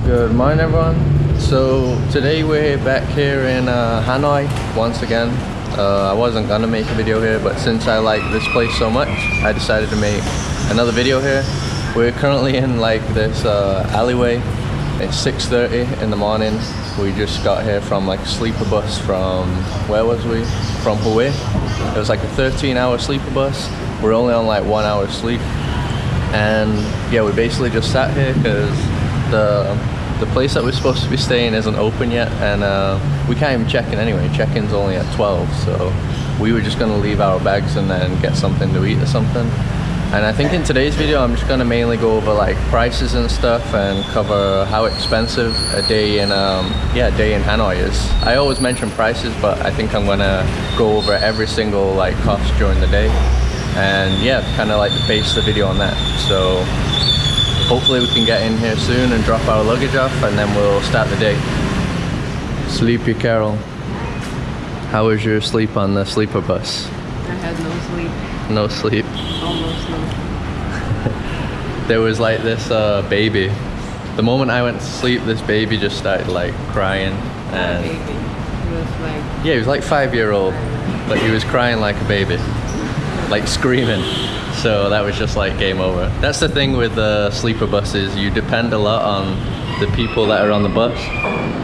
Good morning, everyone. So today we're back here in Hanoi once again. I wasn't gonna make a video here, but since I like this place so much, I decided to make another video here. We're currently in like this alleyway. It's 6:30 in the morning. We just got here from like a sleeper bus from, where was we? From Hanoi. It was like a 13-hour sleeper bus. We're only on like 1 hour sleep. And yeah, we basically just sat here because the place that we're supposed to be staying isn't open yet, and we can't even check in anyway. Check-in's only at 12, so we were just gonna leave our bags and then get something to eat or something. And I think in today's video I'm just gonna mainly go over like prices and stuff and cover how expensive a day in day in Hanoi is. I always mention prices, but I think I'm gonna go over every single like cost during the day, and yeah, kind of like base the video on that. So hopefully we can get in here soon and drop our luggage off, and then we'll start the day. Sleepy Carol, how was your sleep on the sleeper bus? I had no sleep. No sleep? Almost no. There was like this baby. The moment I went to sleep, this baby just started like crying. And Baby. He was like... yeah, he was like 5-year-old, but he was crying like a baby, like screaming. So that was just like game over. That's the thing with the sleeper buses, you depend a lot on the people that are on the bus.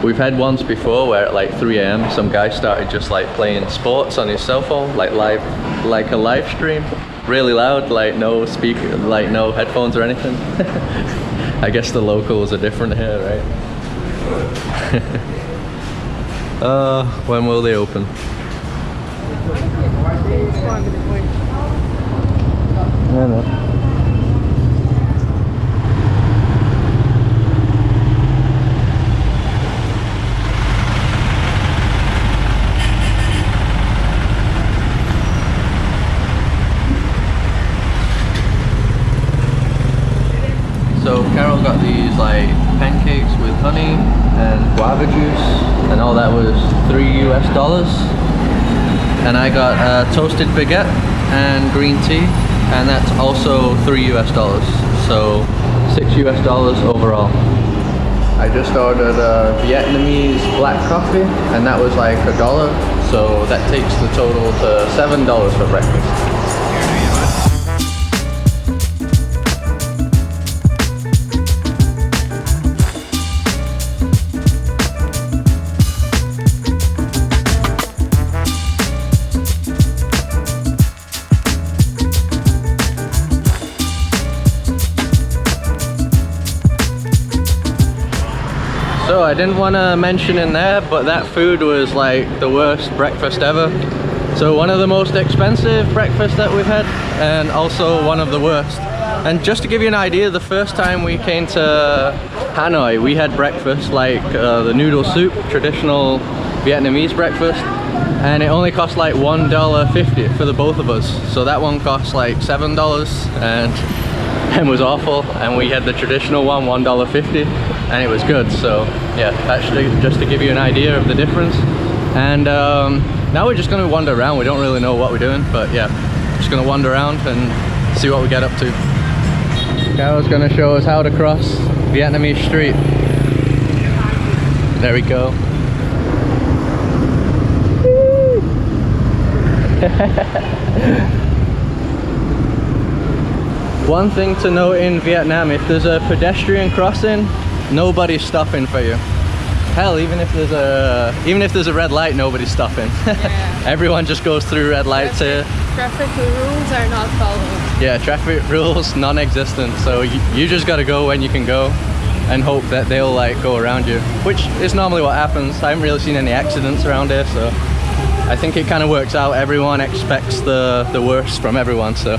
We've had ones before where at like 3 AM some guy started just like playing sports on his cell phone, like live, like a live stream, really loud, like no speaker, like no headphones or anything. I guess the locals are different here, right? When will they open? I know. So Carol got these like pancakes with honey and guava juice, and all that was $3 US. And I got toasted baguette and green tea, and that's also $3 US. So $6 US overall. I just ordered a Vietnamese black coffee, and that was like $1. So that takes the total to $7 for breakfast. So I didn't want to mention in there, but that food was like the worst breakfast ever. So one of the most expensive breakfasts that we've had, and also one of the worst. And just to give you an idea, the first time we came to Hanoi, we had breakfast like the noodle soup, traditional Vietnamese breakfast, and it only cost like $1.50 for the both of us. So that one cost like $7 and was awful, and we had the traditional one, $1.50, and it was good. So yeah, that's just to give you an idea of the difference. And now we're just gonna wander around. We don't really know what we're doing, but yeah, just gonna wander around and see what we get up to. Carol's gonna show us how to cross Vietnamese street. There we go. One thing to note in Vietnam, if there's a pedestrian crossing, nobody's stopping for you. Hell, even if there's a red light, nobody's stopping. Yeah. Everyone just goes through red lights here. Traffic rules are not followed. Yeah, traffic rules non-existent. So you just gotta go when you can go and hope that they'll like go around you, which is normally what happens. I haven't really seen any accidents around here, so I think it kind of works out. Everyone expects the worst from everyone, so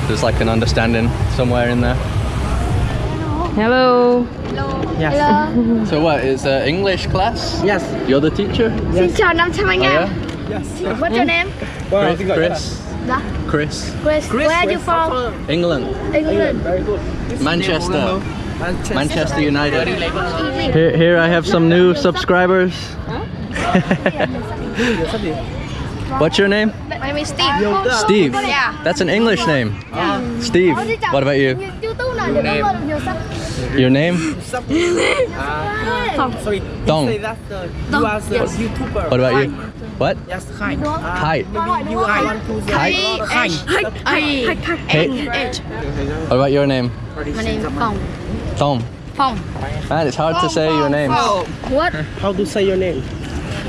there's like an understanding somewhere in there. Hello. Hello. Yes. Hello. So what, is English class? Yes. You're the teacher? Xin chào 500 anh Oh, em. yeah? Yes. What's your name? Well, Chris. Dạ. Chris. Chris. Where are you from? England. England. Very good. Manchester. Manchester United. Easy. Here I have some new subscribers. What's your name? My name is Steve. Steve. Yeah. That's an English name. Steve. What about you? YouTube này để mọi người nhiều sub. Your name? Sorry. Dong. Say that you are the YouTuber. What about you? What? Yes, hi. Hi. Maybe you want to the hi. Hey. What about your name? My name is Phong. Tom. Phong. Man, it's hard to say your name. What? How to say your name?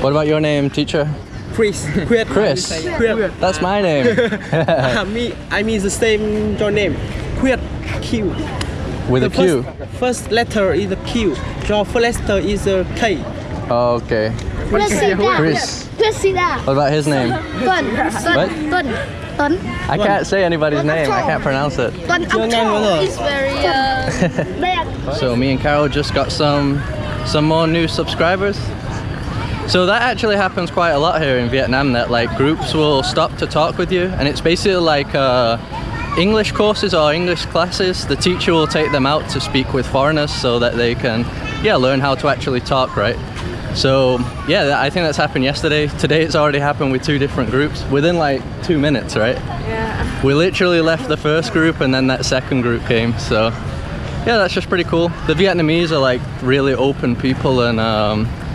What about your name, teacher? Chris. Chris. Chris. That's my name. I mean the same your name. Chris. Q. With a Q. First letter is a Q. Your first letter is a K. Oh, okay. Chris. Cressida. What about his name? Tuấn. What? Tuấn. I can't say anybody's name. I can't pronounce it. Tuấn Your name was It's very bad. So me and Carol just got some more new subscribers. So that actually happens quite a lot here in Vietnam, that like groups will stop to talk with you, and it's basically like English courses or English classes. The teacher will take them out to speak with foreigners so that they can learn how to actually talk, right? So yeah, I think that's happened yesterday. Today it's already happened with 2 different groups within like 2 minutes, right? Yeah. We literally left the first group and then that second group came. So yeah, that's just pretty cool. The Vietnamese are like really open people and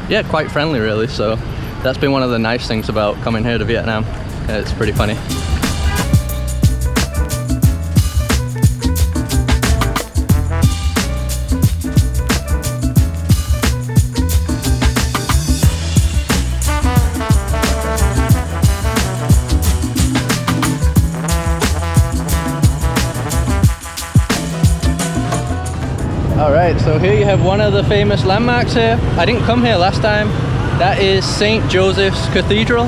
yeah, quite friendly really. So that's been one of the nice things about coming here to Vietnam. It's pretty funny. Alright, so here you have one of the famous landmarks here. I didn't come here last time. That is St. Joseph's Cathedral.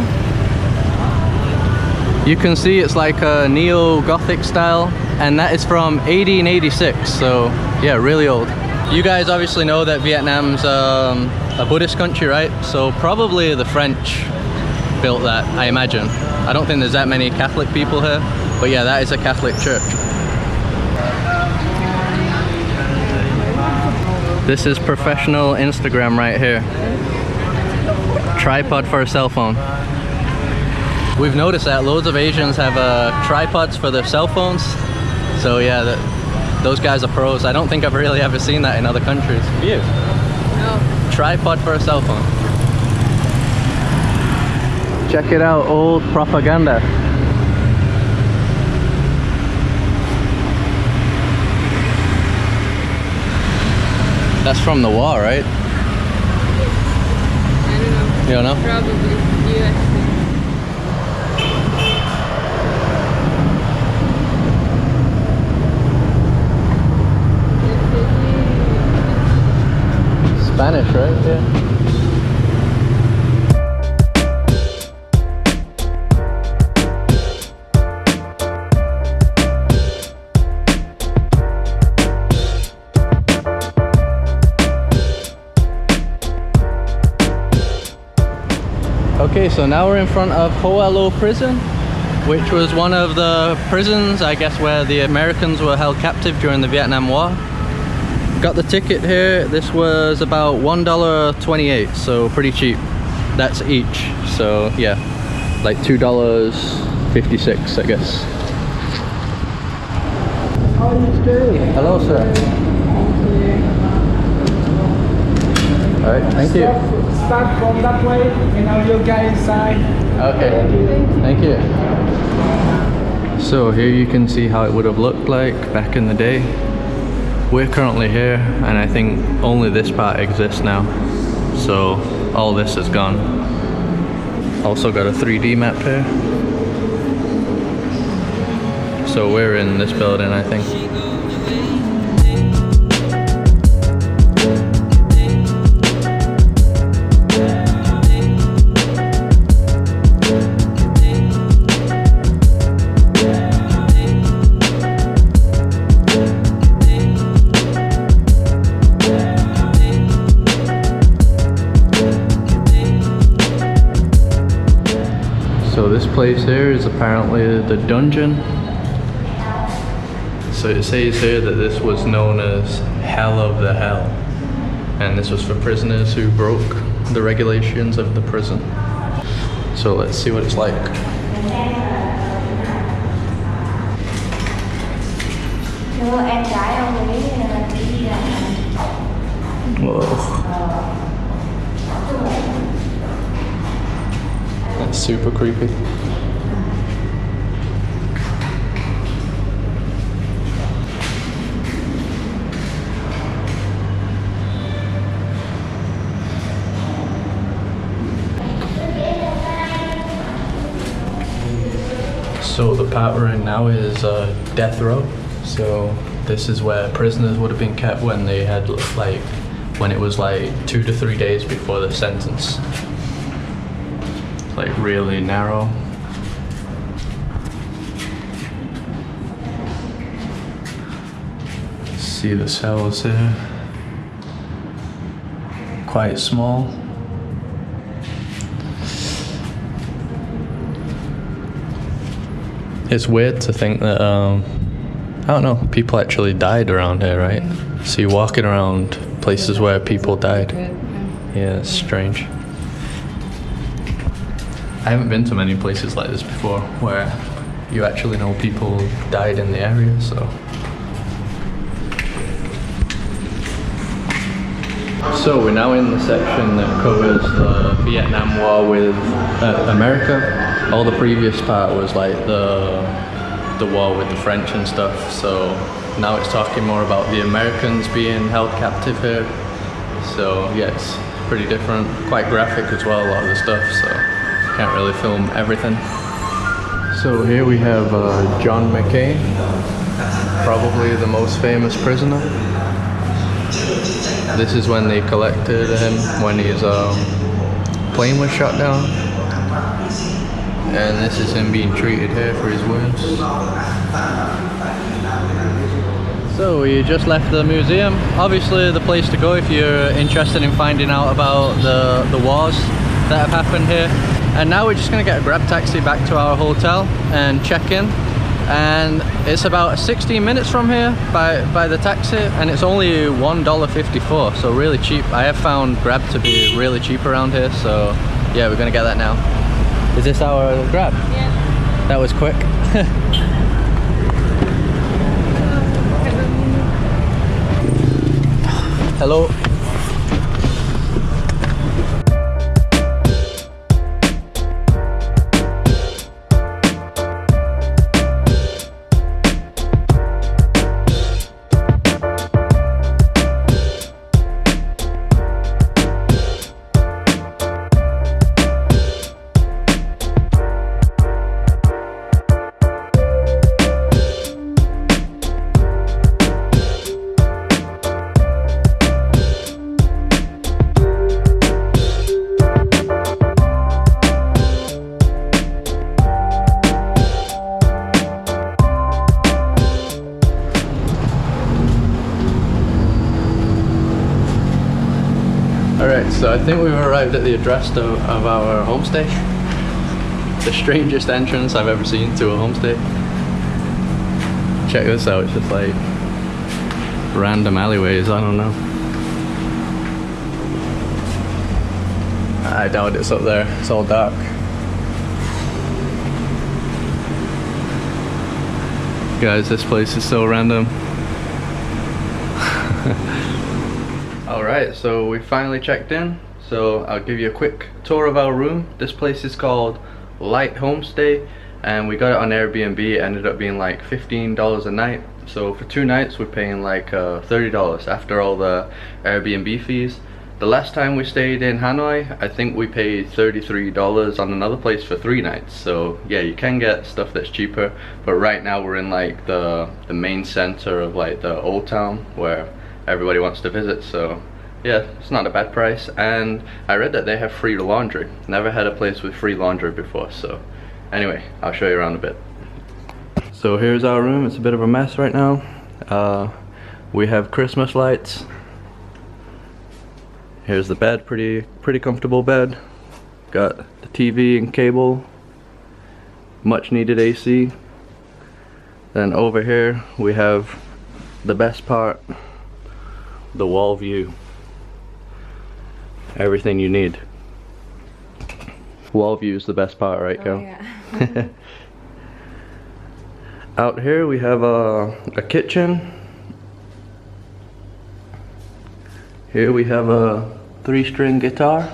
You can see it's like a neo-Gothic style, and that is from 1886, so yeah, really old. You guys obviously know that Vietnam's a Buddhist country, right? So probably the French built that, I imagine. I don't think there's that many Catholic people here, but yeah, that is a Catholic church. This is professional Instagram right here. Tripod for a cell phone. We've noticed that loads of Asians have tripods for their cell phones. So yeah, those guys are pros. I don't think I've really ever seen that in other countries. You? No. Tripod for a cell phone. Check it out, old propaganda. That's from the war, right? I don't know. You don't know? Probably. US. Spanish, right? Yeah. Okay, so now we're in front of Hoa Lo Prison, which was one of the prisons, I guess, where the Americans were held captive during the Vietnam War. Got the ticket here. This was about $1.28, so pretty cheap. That's each, so yeah, like $2.56, I guess. Hello, sir. All right, thank you. Start from that way, and now you guys inside. Okay, thank you. So here you can see how it would have looked like back in the day. We're currently here, and I think only this part exists now. So all this is gone. Also got a 3D map here. So we're in this building, I think. So this place here is apparently the dungeon. So it says here that this was known as Hell of the Hell. And this was for prisoners who broke the regulations of the prison. So let's see what it's like. Em gái ông ấy đi Whoa. That's super creepy. So the part we're in now is death row. So this is where prisoners would have been kept when they had when it was 2 to 3 days before the sentence. Like really narrow. See the cells here. Quite small. It's weird to think that, I don't know, people actually died around here, right? So you're walking around places where people died. Yeah, it's strange. I haven't been to many places like this before where you actually know people died in the area, so. So we're now in the section that covers the Vietnam War with America. All the previous part was like the war with the French and stuff, so now it's talking more about the Americans being held captive here. So yeah, it's pretty different, quite graphic as well, a lot of the stuff, so can't really film everything. So here we have John McCain, probably the most famous prisoner. This is when they collected him, when his plane was shot down. And this is him being treated here for his wounds. So we just left the museum. Obviously the place to go if you're interested in finding out about the wars that have happened here. And now we're just gonna get a grab taxi back to our hotel and check in. And it's about 16 minutes from here by the taxi, and it's only $1.54, so really cheap. I have found Grab to be really cheap around here, so yeah, we're gonna get that now. Is this our Grab? Yeah. That was quick. Hello. Alright, so I think we've arrived at the address of our homestay. The strangest entrance I've ever seen to a homestay. Check this out, it's just like random alleyways, I don't know. I doubt it's up there, it's all dark. Guys, this place is so random. Alright, so we finally checked in, so I'll give you a quick tour of our room. This place is called Light Homestay, and we got it on Airbnb. It ended up being like $15 a night, so for 2 nights we're paying like $30 after all the Airbnb fees. The last time we stayed in Hanoi, I think we paid $33 on another place for 3 nights, so yeah, you can get stuff that's cheaper, but right now we're in like the main center of like the old town where everybody wants to visit, so yeah, it's not a bad price. And I read that they have free laundry. Never had a place with free laundry before, so anyway, I'll show you around a bit. So here's our room. It's a bit of a mess right now. We have Christmas lights. Here's the bed, pretty comfortable bed. Got the TV and cable, much needed AC. Then over here we have the best part, the wall view. Everything you need. Wall view is the best part, right, Gal? Oh, yeah. Out here we have a kitchen. Here we have a 3-string guitar,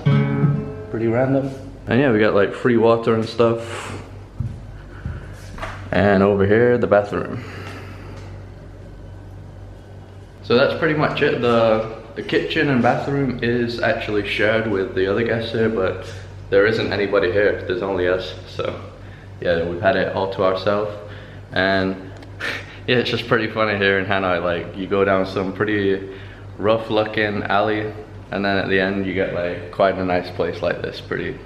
pretty random. And yeah, we got like free water and stuff. And over here, the bathroom. So that's pretty much it. The kitchen and bathroom is actually shared with the other guests here, but there isn't anybody here. There's only us. So yeah, we've had it all to ourselves. And yeah, it's just pretty funny here in Hanoi. Like, you go down some pretty rough looking alley, and then at the end you get like quite a nice place like this. Pretty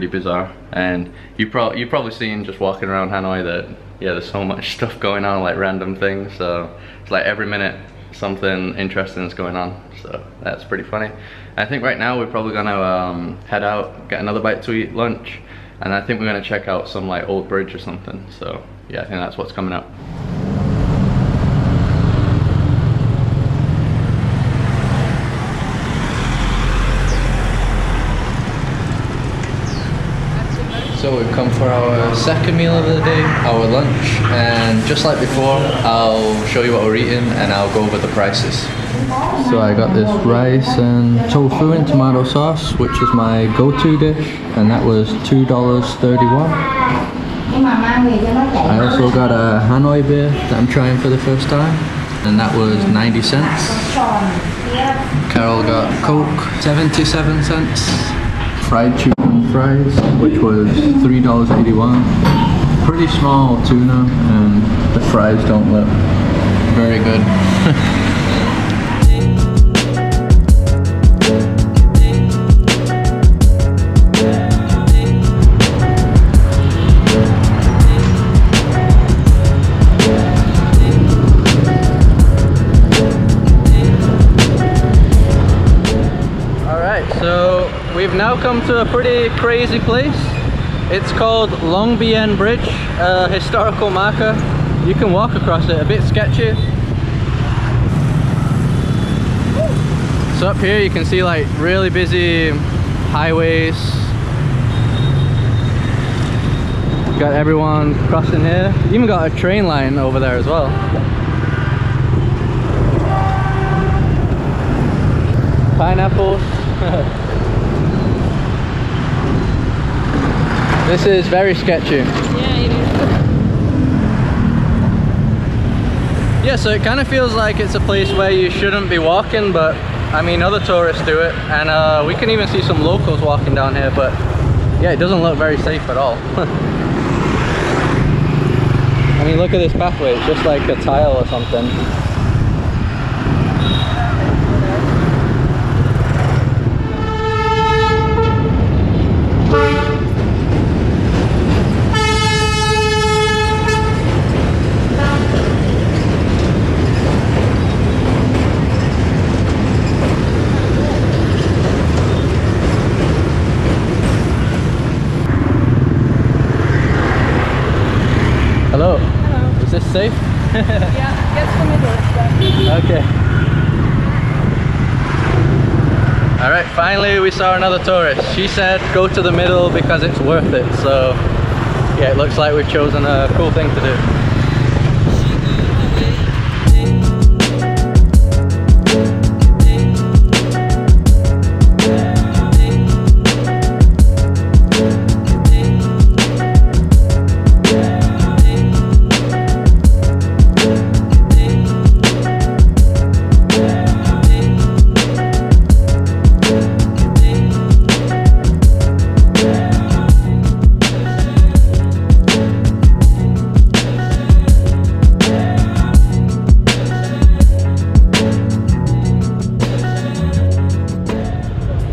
bizarre. And you've probably seen just walking around Hanoi that yeah, there's so much stuff going on, like random things. So it's like every minute something interesting is going on. So that's pretty funny. I think right now we're probably gonna head out, get another bite to eat, lunch, and I think we're gonna check out some like old bridge or something. So yeah, I think that's what's coming up. So we've come for our second meal of the day, our lunch, and just like before, I'll show you what we're eating and I'll go over the prices. So I got this rice and tofu and tomato sauce, which is my go-to dish, and that was $2.31. I also got a Hanoi beer that I'm trying for the first time, and that was 90 cents. Carol got Coke, 77 cents. Fried chicken fries, which was $3.81. Pretty small tuna, and the fries don't look very good. So we've now come to a pretty crazy place. It's called Long Bien Bridge, a historical marker. You can walk across it, a bit sketchy. So up here you can see like really busy highways. Got everyone crossing here. You even got a train line over there as well. Pineapples. This is very sketchy. Yeah, it is. Yeah, so it kind of feels like it's a place where you shouldn't be walking, but I mean other tourists do it, and we can even see some locals walking down here, but yeah, it doesn't look very safe at all. I mean, look at this pathway, it's just like a tile or something. Hello. Hello. Is this safe? Yeah, guess the middle. Okay. Alright, finally we saw another tourist. She said go to the middle because it's worth it. So yeah, it looks like we've chosen a cool thing to do.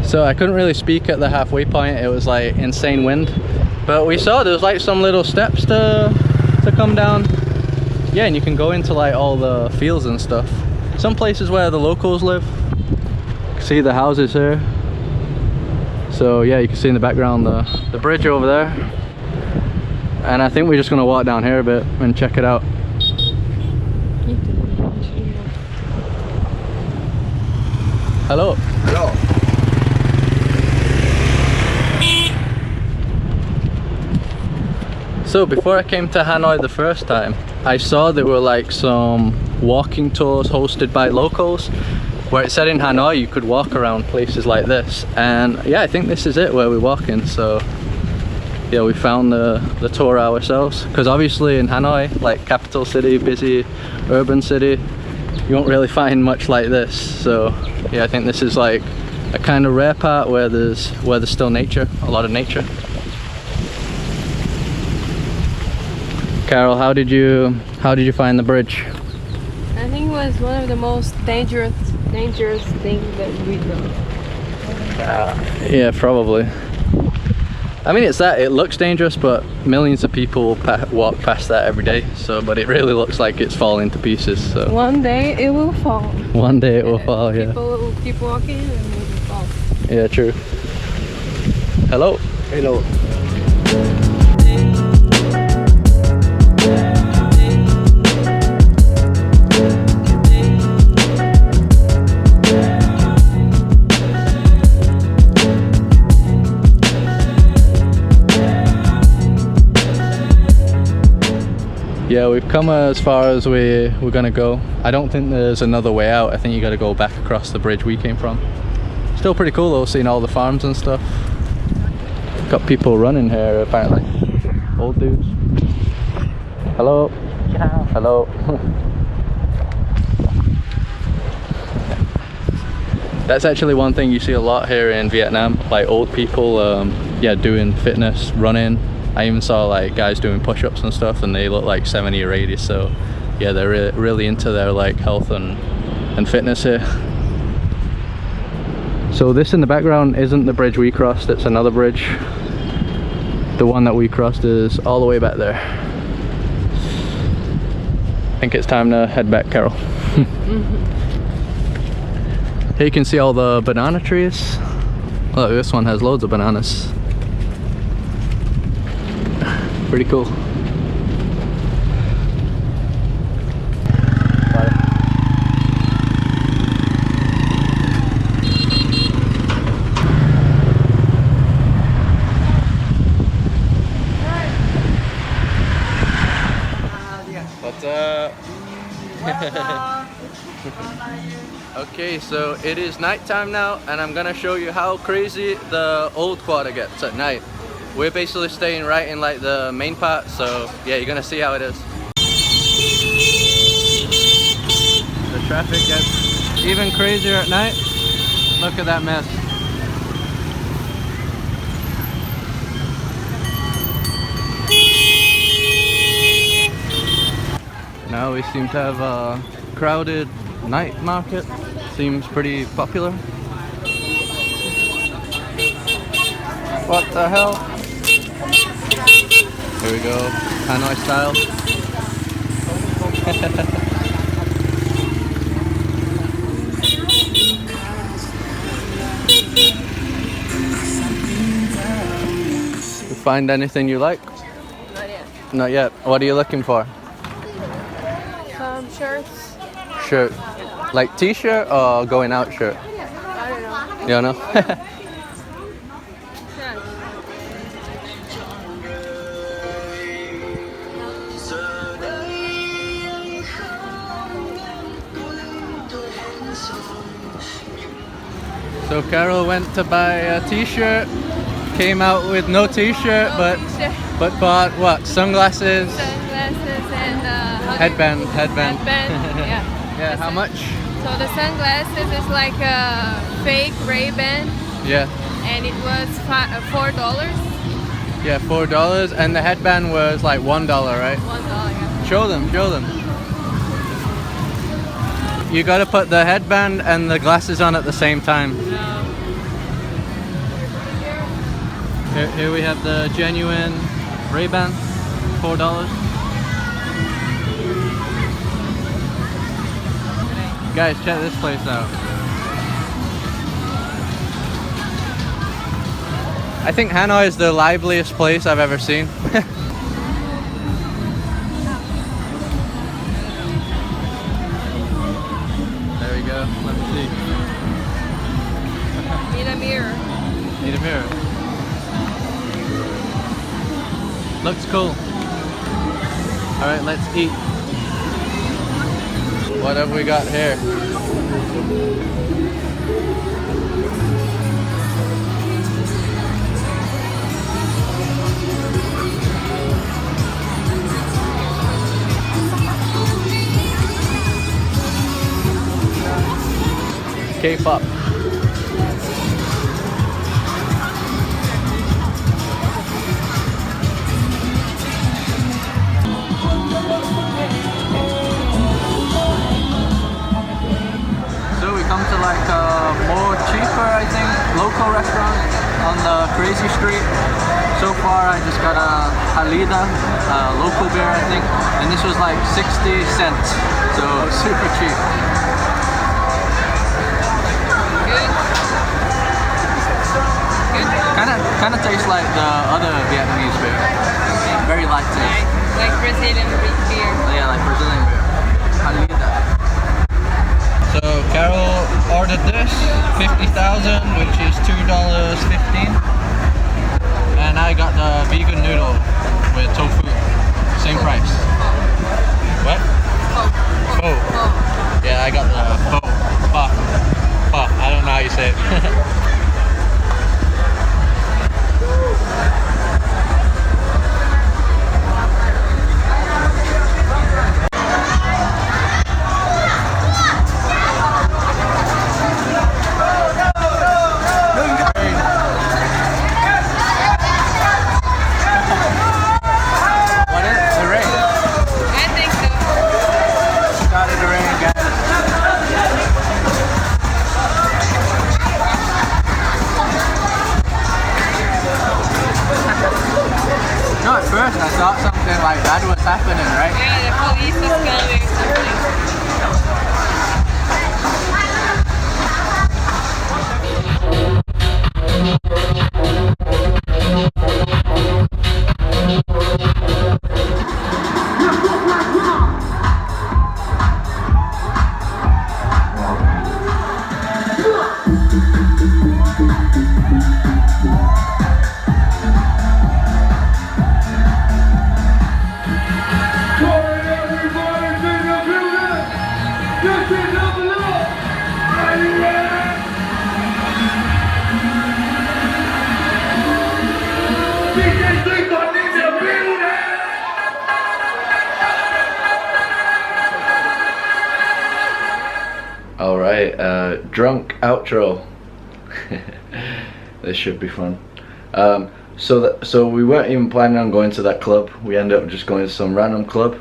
So I couldn't really speak at the halfway point, it was like insane wind. But we saw there was like some little steps to come down. Yeah, and you can go into like all the fields and stuff. Some places where the locals live. You can see the houses here. So yeah, you can see in the background the bridge over there. And I think we're just gonna walk down here a bit and check it out. Hello. Hello. So before I came to Hanoi the first time, I saw there were like some walking tours hosted by locals, where it said in Hanoi you could walk around places like this, and yeah, I think this is it where we're walking. So yeah, we found the tour ourselves, because obviously in Hanoi, like capital city, busy urban city, you won't really find much like this. So yeah, I think this is like a kind of rare part where there's still nature, a lot of nature. Carol, how did you find the bridge? I think it was one of the most dangerous things that we done. Yeah, probably. I mean, it looks dangerous, but millions of people walk past that every day. So, but it really looks like it's falling to pieces. So One day it will fall. one day it will fall. Yeah. People will keep walking and it will fall. Yeah, true. Hello. Hello. Yeah, we've come as far as we're gonna go. I don't think there's another way out. I think you gotta go back across the bridge we came from. Still pretty cool though, seeing all the farms and stuff. Got people running here apparently. Old dudes. Hello. Ciao. Hello. That's actually one thing you see a lot here in Vietnam, like old people yeah, doing fitness, running. I even saw like guys doing push-ups and stuff, and they look like 70 or 80, so yeah, they're really into their like health and fitness here. So this in the background isn't the bridge we crossed, it's another bridge. The one that we crossed is all the way back there. I think it's time to head back, Carol. Here you can see all the banana trees. Look, this one has loads of bananas. Pretty cool. What's up? Okay, so it is nighttime now, and I'm gonna show you how crazy the old quarter gets at night. We're basically staying right in like the main part, so yeah, you're gonna see how it is. The traffic gets even crazier at night. Look at that mess. Now we seem to have a crowded night market. Seems pretty popular. What the hell? Here we go, Hanoi style. You find anything you like? Not yet. Not yet. What are you looking for? Some shirts. Shirt. Like t-shirt or going out shirt? I don't know. You don't know? Yeah. So Carol went to buy a t-shirt, came out with no t-shirt, but bought what? Sunglasses, Sunglasses and headband. Yeah. Yeah, how much? So the sunglasses is like a fake Ray-Ban, Yeah. and it was $4. Yeah, $4, and the headband was like $1, right? $1. Yeah. Show them. You gotta put the headband and the glasses on at the same time. Here we have the genuine Ray-Ban, $4. Guys, check this place out. I think Hanoi is the liveliest place I've ever seen. There we go. Let me see. Need a mirror. Need a mirror. Looks cool. Alright, let's eat. What have we got here? K-pop. So we come to like a more cheaper, I think, local restaurant on the crazy street. So far I just got a Halida, local beer I think, and this was like 60 cents, so super cheap. Kind of tastes like the other Vietnamese beer. Very light taste. Like Brazilian beer. Yeah, like Brazilian beer. Halida. So Carol ordered this, 50,000, which is $2.15. And I got the vegan noodle with tofu. Same price. What? Pho. Yeah, I got the pho. Pho. I don't know how you say it. No, at first I thought something like bad was happening, right? Yeah, the police is coming or something. Alright, drunk outro. This should be fun. So we weren't even planning on going to that club. We ended up just going to some random club,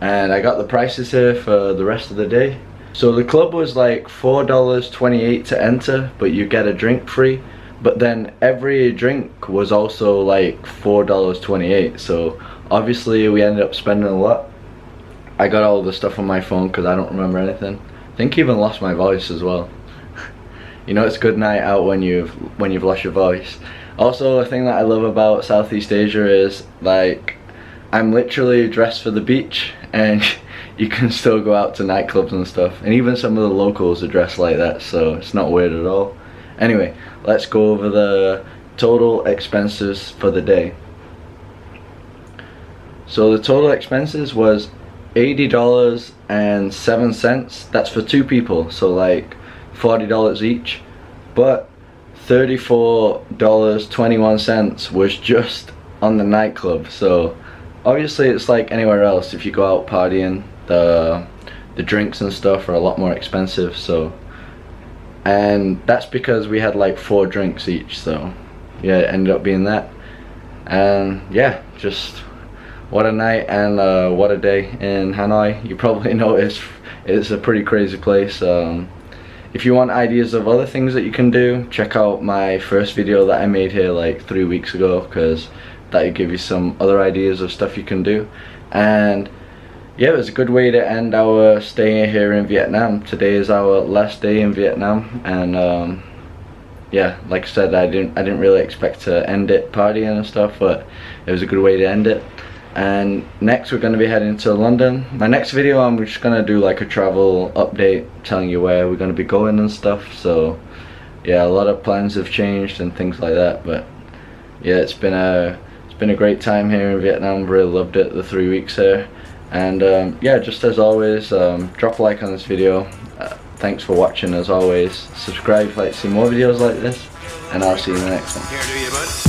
and I got the prices here for the rest of the day. So the club was like $4.28 to enter, but you get a drink free. But then every drink was also like $4.28. So obviously we ended up spending a lot. I got all the stuff on my phone because I don't remember anything. I think I even lost my voice as well. You know, it's a good night out when you've lost your voice. Also, a thing that I love about Southeast Asia is like I'm literally dressed for the beach, and you can still go out to nightclubs and stuff, and even some of the locals are dressed like that, so it's not weird at all. Anyway, let's go over the total expenses for the day. So the total expenses was $80.07. That's for two people, so like $40 each, but $34.21 was just on the nightclub. So obviously it's like anywhere else. If you go out partying, the drinks and stuff are a lot more expensive. So, and that's because we had like 4 drinks each, so yeah, it ended up being that. And yeah, just what a night and what a day in Hanoi. You probably noticed it's a pretty crazy place. If you want ideas of other things that you can do, check out my first video that I made here like 3 weeks ago, because that'll give you some other ideas of stuff you can do. And yeah, it was a good way to end our stay here in Vietnam. Today is our last day in Vietnam, and yeah, like I said, I didn't really expect to end it partying and stuff, but it was a good way to end it. And next we're going to be heading to London. My next video I'm just going to do like a travel update, telling you where we're going to be going and stuff. So yeah, a lot of plans have changed and things like that, but yeah, it's been a great time here in Vietnam. Really loved it, the 3 weeks here. And yeah, just as always, drop a like on this video. thanks for watching as always. Subscribe if you'd like to see more videos like this, and I'll see you in the next one. Here, do you, bud?